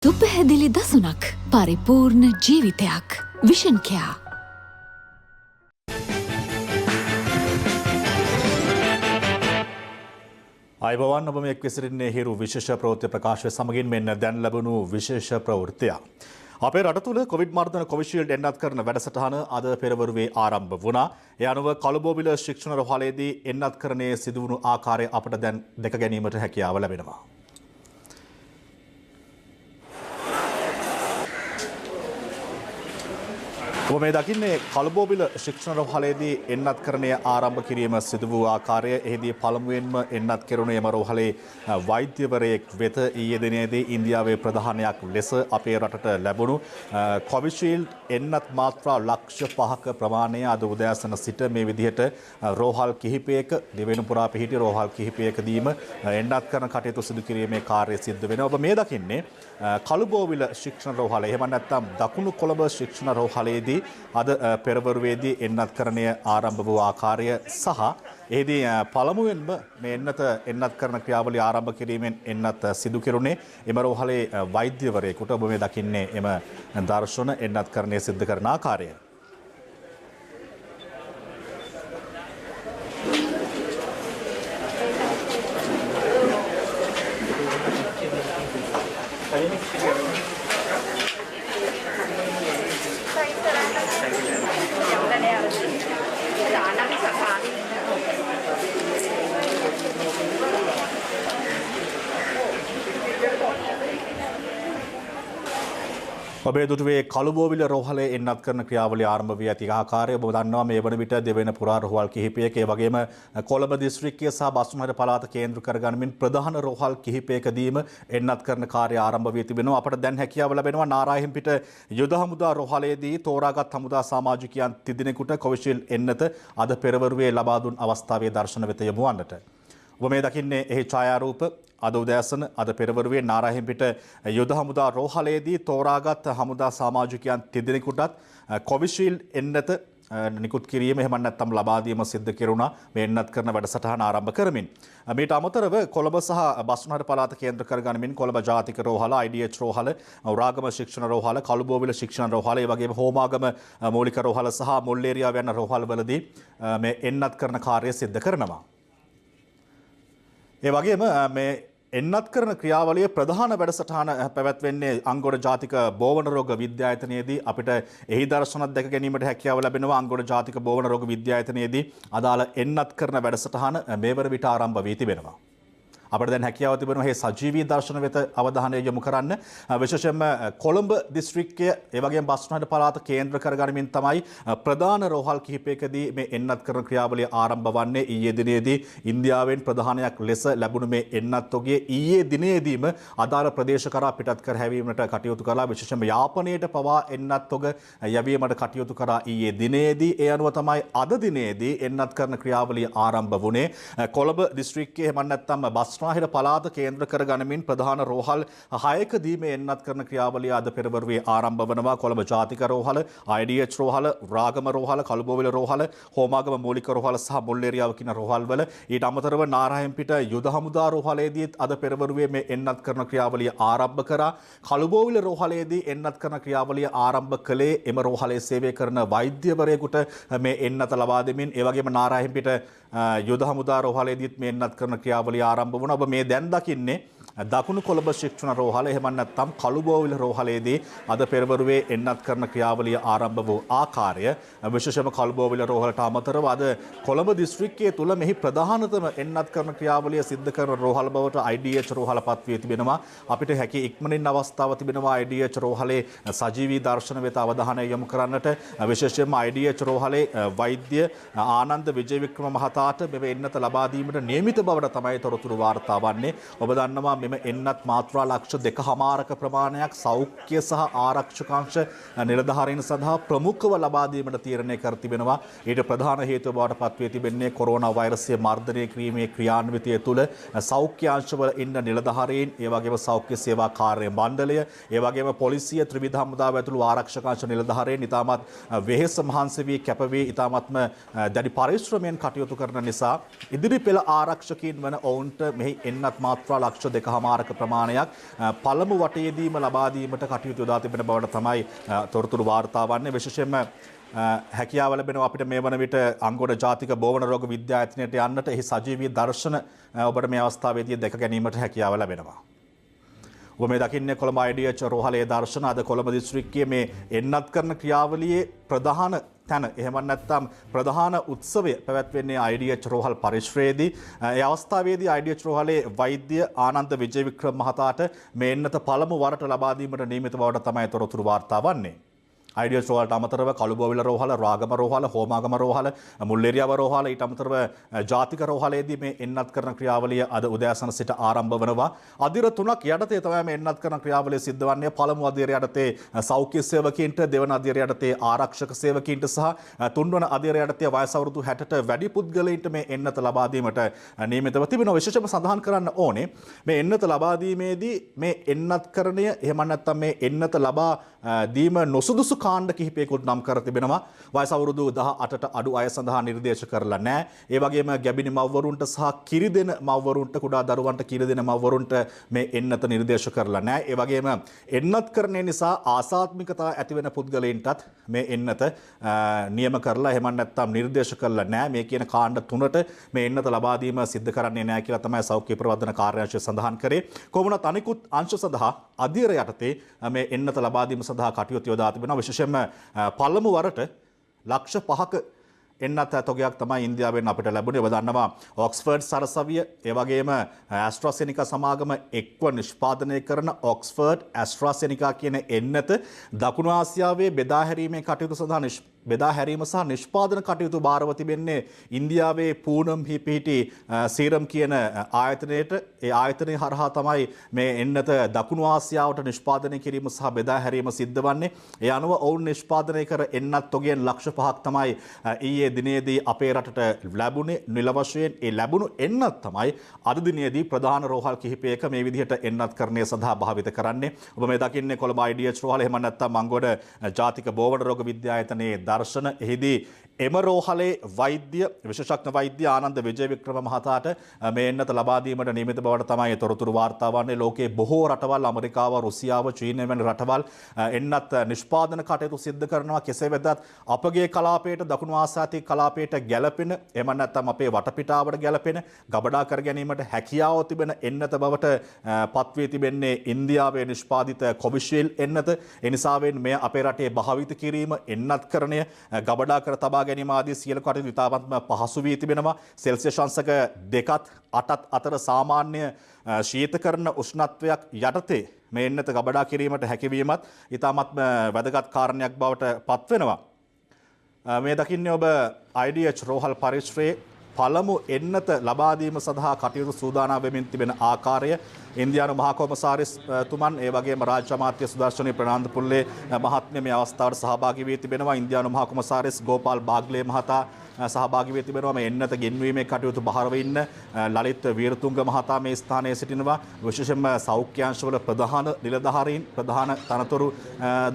සුපැහැදිලි දසුනක් පරිපූර්ණ ජීවිතයක් vision care. අයිබෝවන් ඔබ මේ එක්විසිරින්නේ හිරු විශේෂ ප්‍රවෘත්ති ප්‍රකාශය සමගින් මෙන්න දැන් ලැබුණු විශේෂ ප්‍රවෘත්තිය. අපේ රට තුළ කොවිඩ් මර්ධන කොවිෂීල්ඩ් එන්නත් කරන වැඩසටහන අද පෙරවරුවේ ආරම්භ වුණා. ඒ අනුව කළුබෝවිල ශික්ෂණ රෝහලේදී එන්නත් කරණයේ සිදුවුණු ආකාරය අපට දැන් දැක ගැනීමට හැකියාව ලැබෙනවා. ඔබ මේ දකින්නේ කළුබෝවිල ශික්ෂණ රෝහලේදී එන්නත් කරණය ආරම්භ කිරීම සිදු වූ ආකාරය. එහිදී පළමුවෙන්ම එන්නත් කෙරුණේ එම රෝහලේ වෛද්‍යවරයෙක් වෙත ඊයේ දිනේදී ඉන්දියාවේ ප්‍රධානයක් ලෙස අපේ රටට ලැබුණු කොවිෂීල්ඩ් එන්නත් මාත්‍රා ලක්ෂ 5ක ප්‍රමාණය අද උදෑසන සිට මේ විදිහට රෝහල් කිහිපයක දෙවෙනි පුරා පිහිටි රෝහල් කිහිපයකදීම එන්නත් කරන කටයුතු සිදු කිරීමේ කාර්යය සිද්ධ වෙනවා. ඔබ මේ දකින්නේ කළුබෝවිල ශික්ෂණ රෝහලේ එහෙම නැත්නම් දකුණු කොළඹ ශික්ෂණ රෝහලේදී අද පෙරවරුවේදී එන්නත් කරණය ආරම්භ වූ ආකාරය සහ එහිදී පළමුවෙන්ම මේ එන්නත් කරන ක්‍රියාවලිය ආරම්භ කිරීමෙන් එන්නත් සිදු කෙරුණේ එම රෝහලේ වෛද්‍යවරයෙකුට. ඔබ මේ දකින්නේ එම දර්ශන එන්නත් කරණය සිද්ධ කරන ආකාරය. ඔබේ දුටුවේ කළුබෝවිල රෝහලේ එන්නත් කරන ක්‍රියාවලිය ආරම්භ වී ඇති ආකාරය ඔබ දන්නවා. මේ වන විට දෙවෙනි පුරා රෝහල් කිහිපයක ඒ වගේම කොළඹ දිස්ත්‍රික්කය සහ බස්නාහිර පළාත කේන්ද්‍ර කරගනිමින් ප්‍රධාන රෝහල් කිහිපයකදීම එන්නත් කරන කාර්ය ආරම්භ වී තිබෙනවා. අපට දැන් හැකියාව ලැබෙනවා නාරායන්පිට යුද හමුදා රෝහලේදී තෝරාගත් හමුදා සමාජිකයන් තිදෙනෙකුට කොවිෂීල්ඩ් එන්නත අද පෙරවරුවේ ලබා දුන් අවස්ථාවේ දර්ශන වෙත යොමු වන්නට. ඔබ මේ දකින්නේ එහි ඡායාරූප අද උදෑසන අද පෙරවරුවේ නාරායන්පිට යුද හමුදා රෝහලේදී තෝරාගත් හමුදා සමාජිකයන් තිදෙනෙකුටත් කොවිෂීල්ඩ් එන්නත නිකුත් කිරීම එහෙම නැත්නම් ලබා දීම සිද්ධ කෙරුණා මේ එන්නත් කරන වැඩසටහන ආරම්භ කරමින්. මේට අමතරව කොළඹ සහ බස්නාහිර පළාත කේන්ද්‍ර කරගනිමින් කොළඹ ජාතික රෝහල, IDH රෝහල, රාගම ශික්ෂණ රෝහල, කළුබෝවිල ශික්ෂණ රෝහල, ඒ වගේම හෝමාගම මූලික රෝහල සහ මුල්ලේරියාව යන රෝහල්වලදී මේ එන්නත් කරන කාර්යය සිද්ධ කරනවා. ඒ වගේම මේ එන්නත් කරන ක්‍රියාවලිය ප්‍රධාන වැඩසටහන පැවැත්වෙන්නේ අංගොඩ ජාතික බෝවන රෝග විද්‍යායතනයේදී. අපිට එහි දර්ශනත් දැක ගැනීමට හැකියාව ලැබෙනවා. අංගොඩ ජාතික බෝවන රෝග විද්‍යායතනයේදී අදාළ එන්නත් කරන වැඩසටහන මේවර විට ආරම්භ වී තිබෙනවා. අපිට දැන් හැකියාව තිබෙනවා මේ සජීවී දර්ශන වෙත අවධානය යොමු කරන්න. විශේෂයෙන්ම කොළඹ දිස්ත්‍රික්කය ඒ වගේම බස්නාහිර පළාත කේන්ද්‍ර කරගනිමින් තමයි ප්‍රධාන රෝහල් කිහිපයකදී මේ එන්නත් කරන ක්‍රියාවලිය ආරම්භ වන්නේ. ඊයේ දිනේදී ඉන්දියාවෙන් ප්‍රධානයක් ලෙස ලැබුණු මේ එන්නත් ඔගිය ඊයේ දිනේදීම අදාළ ප්‍රදේශ කරා පිටත් කර හැවීමට කටයුතු කළා. විශේෂයෙන්ම යාපනයට පවා එන්නත් ඔග යැවීමට කටයුතු කරා ඊයේ දිනේදී. ඒ අනුව තමයි අද දිනේදී එන්නත් කරන ක්‍රියාවලිය ආරම්භ වුණේ. කොළඹ දිස්ත්‍රික්කයේ එහෙම නැත්නම් බස්නාහිර පළාත කේන්ද්‍ර කර ගනිමින් ප්‍රධාන රෝහල් 6කදී මේ එන්නත් කරන ක්‍රියාවලිය අද පෙරවරුවේ ආරම්භ වනවා. කොළඹ ජාතික රෝහල, IDH රෝහල, රාගම රෝහල, කළුබෝවිල රෝහල, හෝමාගම මූලික රෝහල සහ මුල්ලේරියාව කියන රෝහල්වල ඊට අමතරව නාරායන්පිට යුද හමුදා රෝහලේදීත් අද පෙරවරුවේ මේ එන්නත් කරන ක්‍රියාවලිය ආරම්භ කරා. කළුබෝවිල රෝහලේදී එන්නත් කරන ක්‍රියාවලිය ආරම්භ කළේ එම රෝහලේ සේවය කරන වෛද්‍යවරයෙකුට මේ එන්නත ලබා දෙමින්. ඒ වගේම නාරායන්පිට යුද හමුදා රෝහලේදීත් මේ එන්නත් කරන ක්‍රියාවලිය ආරම්භ වුණා. ඔබ මේ දැන් දකින්නේ දකුණු කොළඹ ශික්ෂණ රෝහල එහෙම නැත්නම් කළුබෝවිල රෝහලේදී අද පෙරවරුවේ එන්නත් කරන ක්‍රියාවලිය ආරම්භ වූ ආකාරය. විශේෂයෙන්ම කළුබෝවිල රෝහලට අමතරව අද කොළඹ දිස්ත්‍රික්කයේ තුල මෙහි ප්‍රධානතම එන්නත් කරන ක්‍රියාවලිය සිද්ධ කරන රෝහල බවට IDH රෝහල පත් වී තිබෙනවා. අපිට හැකි ඉක්මනින් අවස්ථාව තිබෙනවා IDH රෝහලේ සජීවී දර්ශන වෙත අවධානය යොමු කරන්නට. විශේෂයෙන්ම IDH රෝහලේ වෛද්‍ය ආනන්ද විජේවික්‍රම මහතාට මෙව එන්නත ලබා දීමට නියමිත බවට තමයි තොරතුරු වාර්තා වන්නේ. ඔබ දන්නවා මෙම එන්නත් මාත්‍රා ලක්ෂ 2.5ක ප්‍රමාණයක් සෞඛ්‍ය සහ ආරක්ෂකාංශ නිලධාරීන් සඳහා ප්‍රමුඛව ලබා දීමට තීරණය කර තිබෙනවා. ඊට ප්‍රධාන හේතුව බවට පත් වී තිබෙන්නේ කොරෝනා වෛරසය මර්ධනය කිරීමේ ක්‍රියාන්විතය තුළ සෞඛ්‍ය අංශවල ඉන්න නිලධාරීන්, ඒ වගේම සෞඛ්‍ය සේවා කාර්ය මණ්ඩලය, ඒ වගේම පොලිසිය, ත්‍රිවිධ හමුදාව ඇතුළු ආරක්ෂකාංශ නිලධාරීන් ඉතාමත් වෙහෙස මහන්සි වී කැප වී ඉතාමත්ම දැඩි පරිශ්‍රමයෙන් කටයුතු කරන නිසා ඉදිරි පෙළ ආරක්ෂකයින් වන ඔවුන්ට මෙහි එන්නත් මාත්‍රා ලක්ෂ 2 එකහමාරක ප්‍රමාණයක් පළමු වටයේදීම ලබා දීමට කටයුතු යොදා තිබෙන බවට තමයි තොරතුරු වාර්තා වන්නේ. විශේෂයෙන්ම හැකියාව ලැබෙනවා අපිට මේ වන විට අංගොඩ ජාතික බෝවන රෝග විද්‍යායතනයට යන්නට එහි සජීවී දර්ශන ඔබට මේ අවස්ථාවේදී දැක ගැනීමට හැකියාව ලැබෙනවා. ඔබ මේ දකින්නේ කොළඹ IDH රෝහලේ දර්ශන අද කොළඹ දිස්ත්‍රික්කයේ මේ එන්නත් කරන ක්‍රියාවලියේ ප්‍රධාන තැන එහෙම නැත්නම් ප්‍රධාන උත්සවය පැවැත්වෙන්නේ IDH රෝහල් පරිශ්‍රයේදී. ඒ අවස්ථාවේදී IDH රෝහලේ වෛද්‍ය ආනන්ද විජේවික්‍රම මහතාට මේ එන්නත පළමු වරට ලබා දීමට නියමිත බවට තමයි තොරතුරු වාර්තා වන්නේ. IDH රෝහලට අමතරව කළුබෝවිල රෝහල, රාගම රෝහල, හෝමාගම රෝහල, මුල්ලේරියාව රෝහල ඊට අමතරව ජාතික රෝහලේදී මේ එන්නත් කරන ක්‍රියාවලිය අද උදෑසන සිට ආරම්භ වෙනවා. අදියර 3ක් යටතේ තමයි මේ එන්නත් කරන ක්‍රියාවලිය සිද්ධ වන්නේ. පළමු අදියර යටතේ සෞඛ්‍ය සේවකීන්ට, දෙවන අදියර යටතේ ආරක්ෂක සේවකීන්ට සහ තුන්වන අදියර යටතේ වයස අවුරුදු 60ට වැඩි පුද්ගලයින්ට මේ එන්නත ලබා දීමට නියමිතව තිබෙනවා. විශේෂයෙන්ම සඳහන් කරන්න ඕනේ මේ එන්නත ලබා දීමේදී මේ එන්නත්කරණය එහෙම නැත්නම් මේ එන්නත ලබා දීම නොසුදුසු කාණ්ඩ කිහිපයකුත් නම් කර තිබෙනවා. වයස අවුරුදු 18ට අඩු අය සඳහා නිර්දේශ කරලා නැහැ. ඒ වගේම ගැබිණි මව්වරුන්ට සහ කිරිදෙන මව්වරුන්ට, කුඩා දරුවන්ට කිරිදෙන මව්වරුන්ට මේ එන්නත නිර්දේශ කරලා නැහැ. ඒ වගේම එන්නත්කරණය නිසා ආසාත්මිකතා ඇති වෙන පුද්ගලයන්ටත් මේ එන්නත නියම කරලා එහෙම නැත්නම් නිර්දේශ කරලා නැහැ. මේ කියන කාණ්ඩ තුනට මේ එන්නත ලබා දීම සිද්ධ කරන්නේ නැහැ කියලා තමයි සෞඛ්‍ය ප්‍රවර්ධන කාර්යාංශය සඳහන් කරේ. කොමුණත් අනිකුත් අංශ සඳහා අධීර යටතේ මේ එන්නත ලබා දීම සඳහා කටයුතු යොදා තිබෙනවා. විශේෂයෙන්ම පළමු වරට ලක්ෂ 5ක එන්නත් තොගයක් තමයි ඉන්දියාවෙන් අපිට ලැබුණේ. ඔබ දන්නවා ඔක්ස්ෆර්ඩ් සරසවිය ඒ වගේම ඇස්ට්‍රාසෙනිකා සමාගම එක්ව නිෂ්පාදනය කරන ඔක්ස්ෆර්ඩ් ඇස්ට්‍රාසෙනිකා කියන එන්නත දකුණු ආසියාවේ බෙදා හැරීමේ කටයුතු සඳහා බෙදා හැරීම සහ නිෂ්පාදන කටයුතු භාරව තිබෙන්නේ ඉන්දියාවේ පූනම් පිහිටි සීරම් කියන ආයතනයට. ඒ ආයතනය හරහා තමයි මේ එන්නත දකුණු ආසියාවට නිෂ්පාදනය කිරීම සහ බෙදා හැරීම සිද්ධ වන්නේ. ඒ අනුව ඔවුන් නිෂ්පාදනය කර එන්නත් තොගෙන් ලක්ෂ 5ක් තමයි ඊයේ දිනේදී අපේ රටට ලැබුණේ. නිල වශයෙන් ඒ ලැබුණු එන්නත් තමයි අද දිනේදී ප්‍රධාන රෝහල් කිහිපයක මේ විදිහට එන්නත් කරණය සඳහා භාවිත කරන්නේ. ඔබ මේ දකින්නේ කොළඹ IDH රෝහල එහෙම නැත්නම් මංගොඩ ජාතික බෝවන රෝග විද්‍යායතනයේ දර්ශන. එහිදී එම රෝහලේ වෛද්‍ය විශේෂඥ වෛද්‍ය ආනන්ද විජේවික්‍රම මහතාට මේ එන්නත ලබා දීමට නියමිත බවට තමයි තොරතුරු වාර්තා වන්නේ. ලෝකයේ බොහෝ රටවල් ඇමරිකාව, රුසියාව, චීනය වැනි රටවල් එන්නත් නිෂ්පාදන කටයුතු සිද්ධ කරනවා. කෙසේ වෙතත් අපගේ කලාපයට, දකුණු ආසියාතික කලාපයට ගැළපෙන එහෙම නැත්නම් අපේ වටපිටාවට ගැළපෙන ගබඩා කර ගැනීමට හැකියාව තිබෙන එන්නත බවට පත්වී තිබෙන්නේ ඉන්දියාවේ නිෂ්පාදිත කොවිෂීල්ඩ් එන්නත. ඒ නිසාවෙන් මෙය අපේ රටේ භාවිත කිරීම, එන්නත්කරණය, ගබඩා කර තබා ගැනීම ආදී සියලු කටයුතු ඉතාමත්ම පහසු වී තිබෙනවා. සෙල්සියස් අංශක 2ත් 8ත් අතර සාමාන්‍ය ශීතකරණ උෂ්ණත්වයක් යටතේ මේ එන්නත ගබඩා කිරීමට හැකියවීමත් ඉතාමත්ම වැදගත් කාරණයක් බවට පත් වෙනවා. මේ දකින්නේ ඔබ IDH රෝහල් පරිශ්‍රයේ පළමු එන්නත ලබා දීම සඳහා කටයුතු සූදානම් වෙමින් තිබෙන ආකාරය. ඉන්දියානු මහා කොමසාරිස් තුමන් ඒ වගේම රාජ්‍ය අමාත්‍ය සුදර්ශනී ප්‍රනාන්දු පුල්ලේ මහත්මිය මේ අවස්ථාවට සහභාගී වී තිබෙනවා. ඉන්දියානු මහා කොමසාරිස් ගෝපාල් බාග්ලේ මහතා සහභාගී වී තිබෙනවා. මේ එන්නත ගෙන්වීමේ කටයුතු බහරව ඉන්න ලලිත් වීරතුංග මහතා මේ ස්ථානයේ සිටිනවා. විශේෂයෙන්ම සෞඛ්‍යාංශවල ප්‍රධාන නිලධාරීන්, ප්‍රධාන තනතුරු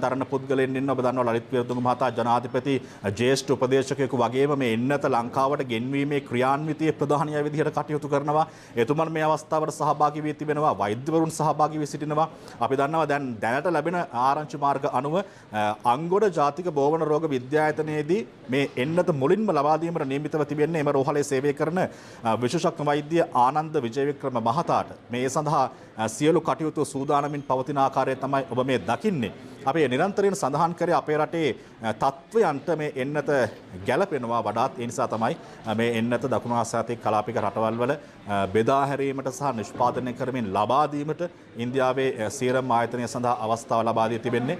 දරන පුද්ගලයන් ඉන්න. ඔබ දන්නවා ලලිත් වීරතුංග මහතා ජනාධිපති ජ්‍යෙෂ්ඨ උපදේශකයෙකු වගේම මේ එන්නත ලංකාවට ගෙන්වීමේ ක්‍රියාන්විතයේ ප්‍රධානිය විදිහට කටයුතු කරනවා. එතුමන් මේ අවස්ථාවට සහභාගී වී තිබෙනවා. වෛද්‍යවරුන් සහභාගී වී සිටිනවා. අපි දන්නවා දැනට ලැබෙන ආරංචි මාර්ග අනුව අංගොඩ ජාතික බෝවන රෝග විද්‍යායතනයේදී මේ එන්නත මුලින්ම ලබා දීමට නියමිතව තිබෙන්නේ එම රෝහලේ සේවය කරන විශේෂඥ වෛද්‍ය ආනන්ද විජේවික්‍රම මහතාට. මේ සඳහා සියලු කටයුතු සූදානමින් පවතින ආකාරය තමයි ඔබ මේ දකින්නේ. අපි නිරන්තරයෙන් සඳහන් කරේ අපේ රටේ තත්ත්වයන්ට මේ එන්නත ගැළපෙනවා වඩාත්. ඒ නිසා තමයි මේ එන්නත දකුණු ආසියාතික කලාපික රටවල් වල බෙදා හැරීමට සහ නිෂ්පාදනය කරමින් ලබා දීමට ඉන්දියාවේ සීරම් ආයතනය සඳහා අවස්ථාව ලබා දී තිබෙන්නේ.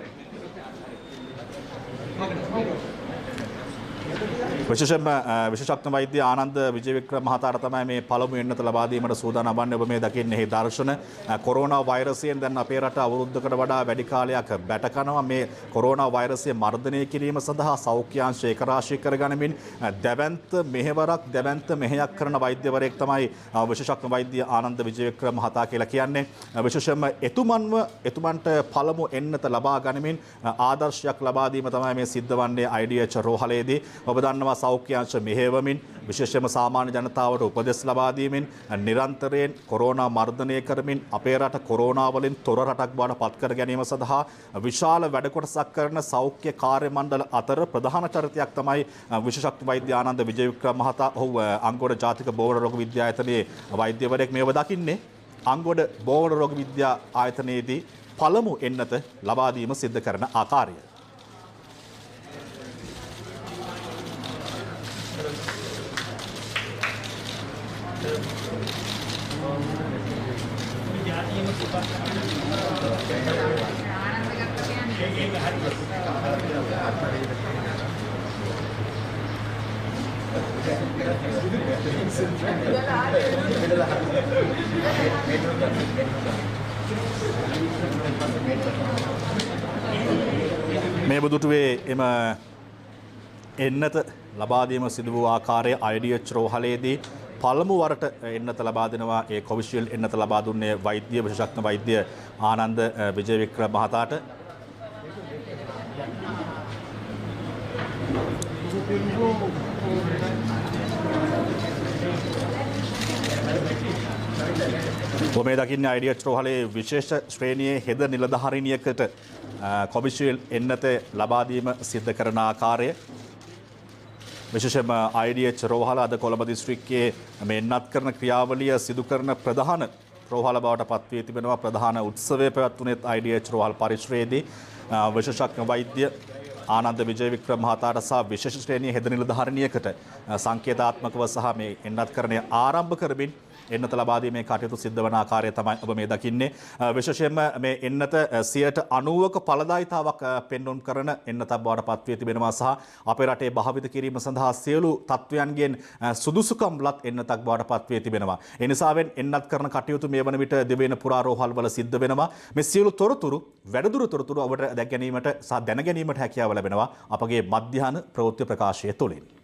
විශේෂයෙන්ම විශේෂඥ වෛද්‍ය ආනන්ද විජේවික්‍රම මහතාට තමයි මේ පළමු එන්නත ලබා දීමට සූදානම් වන්නේ. ඔබ මේ දකින්නේ එහි දර්ශන. කොරෝනා වෛරසයෙන් දැන් අපේ රට අවුරුද්දකට වඩා වැඩි කාලයක් බැට කරනවා. මේ කොරෝනා වෛරසය මර්ධනය කිරීම සඳහා සෞඛ්‍යාංශ ඒකරාශී කරගනිමින් දැවැන්ත මෙහෙවරක්, දැවැන්ත මෙහෙයක් කරන වෛද්‍යවරයෙක් තමයි විශේෂඥ වෛද්‍ය ආනන්ද විජේවික්‍රම මහතා කියලා කියන්නේ. විශේෂයෙන්ම එතුමන්ට පළමු එන්නත ලබා ගනිමින් ආදර්ශයක් ලබා දීම තමයි මේ සිද්ධ වන්නේ IDH රෝහලේදී. ඔබ දන්නවා සෞඛ්‍යාංශ මෙහෙයවමින් විශේෂයෙන්ම සාමාන්‍ය ජනතාවට උපදෙස් ලබා දීමෙන් නිරන්තරයෙන් කොරෝනා මර්ධනය කරමින් අපේ රට කොරෝනා වලින් තොර රටක් බවට පත් කර ගැනීම සඳහා විශාල වැඩ කොටසක් කරන සෞඛ්‍ය කාර්ය මණ්ඩල අතර ප්‍රධාන චරිතයක් තමයි විශේෂඥ වෛද්‍ය ආනන්ද විජේවික්‍රම මහතා. ඔහු අංගොඩ ජාතික බෝවන රෝග විද්‍යායතනයේ වෛද්‍යවරයෙක්. මේව දකින්නේ අංගොඩ බෝවන රෝග විද්‍යා ආයතනයේදී පළමු එන්නත ලබා දීම සිද්ධ කරන ආකාරය. මේ බුදුටුවේ එම එන්නත ලබා දීම සිදු වූ ආකාරය IDH රෝහලේදී පළමු වරට එන්නත ලබා දෙනවා. ඒ කොවිෂීල්ඩ් එන්නත ලබා දුන්නේ වෛද්‍ය විශේෂඥ වෛද්‍ය ආනන්ද විජේවික්‍රම මහතාට. මේ දකින්නේ IDH රෝහලේ විශේෂ ශ්‍රේණියේ හෙද නිලධාරිනියකට කොවිෂීල්ඩ් එන්නත ලබා දීම සිද්ධ කරන ආකාරය. විශේෂයෙන්ම IDH රෝහල අද කොළඹ දිස්ත්‍රික්කයේ මේ එන්නත් කරන ක්‍රියාවලිය සිදු කරන ප්‍රධාන රෝහල බවට පත් වී තිබෙනවා. ප්‍රධාන උත්සවය පැවැත්වුණේ IDH රෝහල් පරිශ්‍රයේදී විශේෂඥ වෛද්‍ය ආනන්ද විජේවික්‍රම මහතාට සහ විශේෂ ශ්‍රේණියේ හෙද නිලධාරිනියකට සංකේතාත්මකව සහ මේ එන්නත්කරණය ආරම්භ කරමින් එන්නත ලබා දීමේ කටයුතු සිද්ධ වන ආකාරය තමයි ඔබ මේ දකින්නේ. විශේෂයෙන්ම මේ එන්නත 90%ක ඵලදායීතාවක් පෙන්වුම් කරන එන්නතක් බවට පත් වී තිබෙනවා සහ අපේ රටේ භාවිත කිරීම සඳහා සියලු තත්වයන්ගෙන් සුදුසුකම් ලත් එන්නතක් බවට පත් වී තිබෙනවා. ඒ නිසාවෙන් එන්නත් කරන කටයුතු මේ වන විට දිවයින පුරා රෝහල් වල සිද්ධ වෙනවා. මේ සියලු තොරතුරු වැඩිදුර තොරතුරු ඔබට දැක ගැනීමට සහ දැන ගැනීමට හැකියාව ලැබෙනවා අපගේ මධ්‍යහන ප්‍රවෘත්ති ප්‍රකාශය තුළින්.